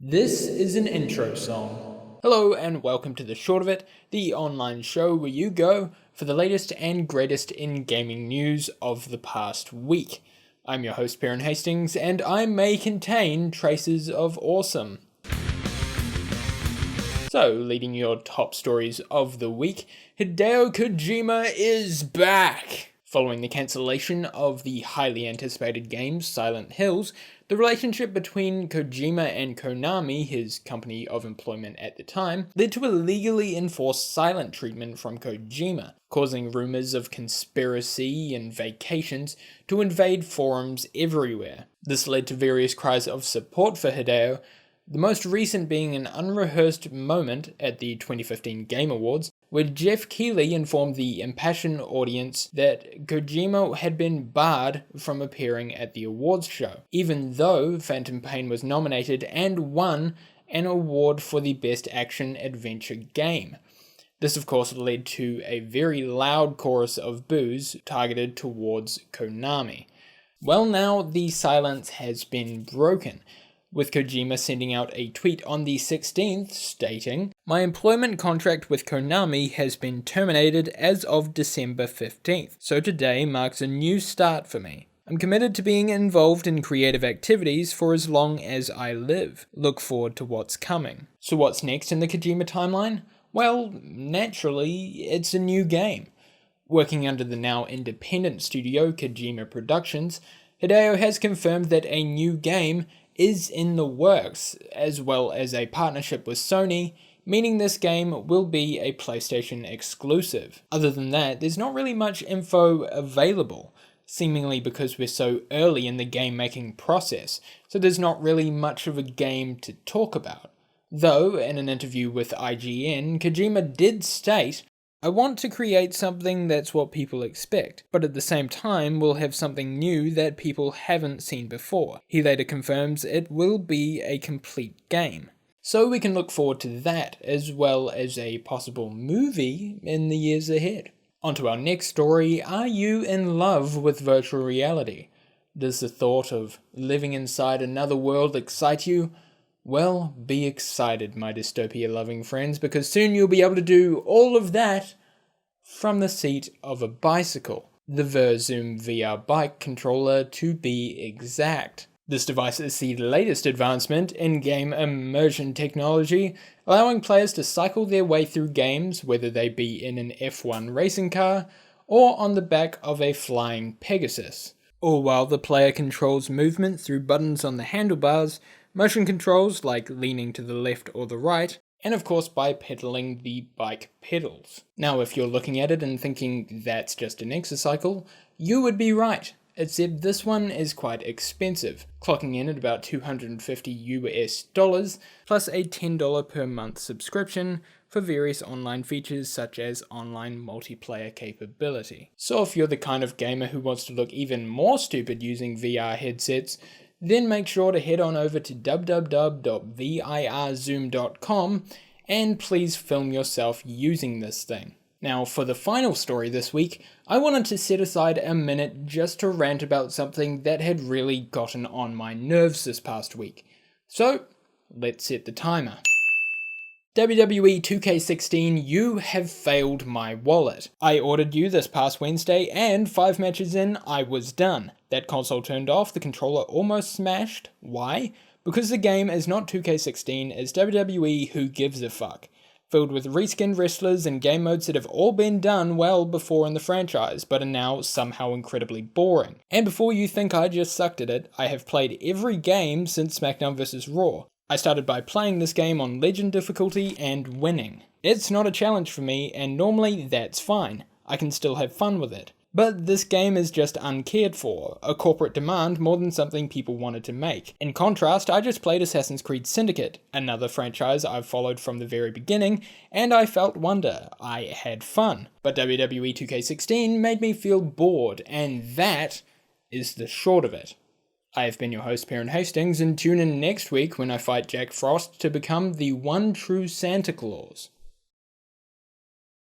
This is an intro song. Hello and welcome to The Short of It, the online show where you go for the latest and greatest in gaming news of the past week. I'm your host, Perrin Hastings, and I may contain traces of awesome. So, leading your top stories of the week, Hideo Kojima is back! Following the cancellation of the highly anticipated game Silent Hills, the relationship between Kojima and Konami, his company of employment at the time, led to a legally enforced silent treatment from Kojima, causing rumors of conspiracy and vacations to invade forums everywhere. This led to various cries of support for Hideo, the most recent being an unrehearsed moment at the 2015 Game Awards, where Jeff Keighley informed the impassioned audience that Kojima had been barred from appearing at the awards show, even though Phantom Pain was nominated and won an award for the Best Action Adventure Game. This of course led to a very loud chorus of boos targeted towards Konami. Well, now the silence has been broken, with Kojima sending out a tweet on the 16th stating, "My employment contract with Konami has been terminated as of December 15th, so today marks a new start for me. I'm committed to being involved in creative activities for as long as I live. Look forward to what's coming." So what's next in the Kojima timeline? Well, naturally, it's a new game. Working under the now independent studio Kojima Productions, Hideo has confirmed that a new game is in the works, as well as a partnership with Sony, meaning this game will be a PlayStation exclusive. Other than that, there's not really much info available, seemingly because we're so early in the game making process, so there's not really much of a game to talk about. Though, in an interview with IGN, Kojima did state, "I want to create something that's what people expect, but at the same time we'll have something new that people haven't seen before." He later confirms it will be a complete game. So we can look forward to that, as well as a possible movie in the years ahead. On to our next story. Are you in love with virtual reality? Does the thought of living inside another world excite you? Well, be excited, my dystopia-loving friends, because soon you'll be able to do all of that from the seat of a bicycle. The Verzoom VR bike controller, to be exact. This device is the latest advancement in game immersion technology, allowing players to cycle their way through games, whether they be in an F1 racing car or on the back of a flying Pegasus. All while the player controls movement through buttons on the handlebars, motion controls like leaning to the left or the right, and of course by pedaling the bike pedals. Now if you're looking at it and thinking that's just an exercycle, you would be right, except this one is quite expensive, clocking in at about $250 plus a $10 per month subscription for various online features such as online multiplayer capability. So if you're the kind of gamer who wants to look even more stupid using VR headsets, then make sure to head on over to www.virzoom.com and please film yourself using this thing. Now for the final story this week, I wanted to set aside a minute just to rant about something that had really gotten on my nerves this past week. So let's set the timer. WWE 2K16, you have failed my wallet. I ordered you this past Wednesday and 5 matches in, I was done. That console turned off, the controller almost smashed. Why? Because the game is not 2K16, it's WWE Who Gives a Fuck. Filled with reskinned wrestlers and game modes that have all been done well before in the franchise, but are now somehow incredibly boring. And before you think I just sucked at it, I have played every game since SmackDown vs. Raw. I started by playing this game on Legend difficulty and winning. It's not a challenge for me, and normally that's fine. I can still have fun with it. But this game is just uncared for, a corporate demand more than something people wanted to make. In contrast, I just played Assassin's Creed Syndicate, another franchise I've followed from the very beginning, and I felt wonder. I had fun. But WWE 2K16 made me feel bored, and that is the short of it. I have been your host, Perrin Hastings, and tune in next week when I fight Jack Frost to become the one true Santa Claus.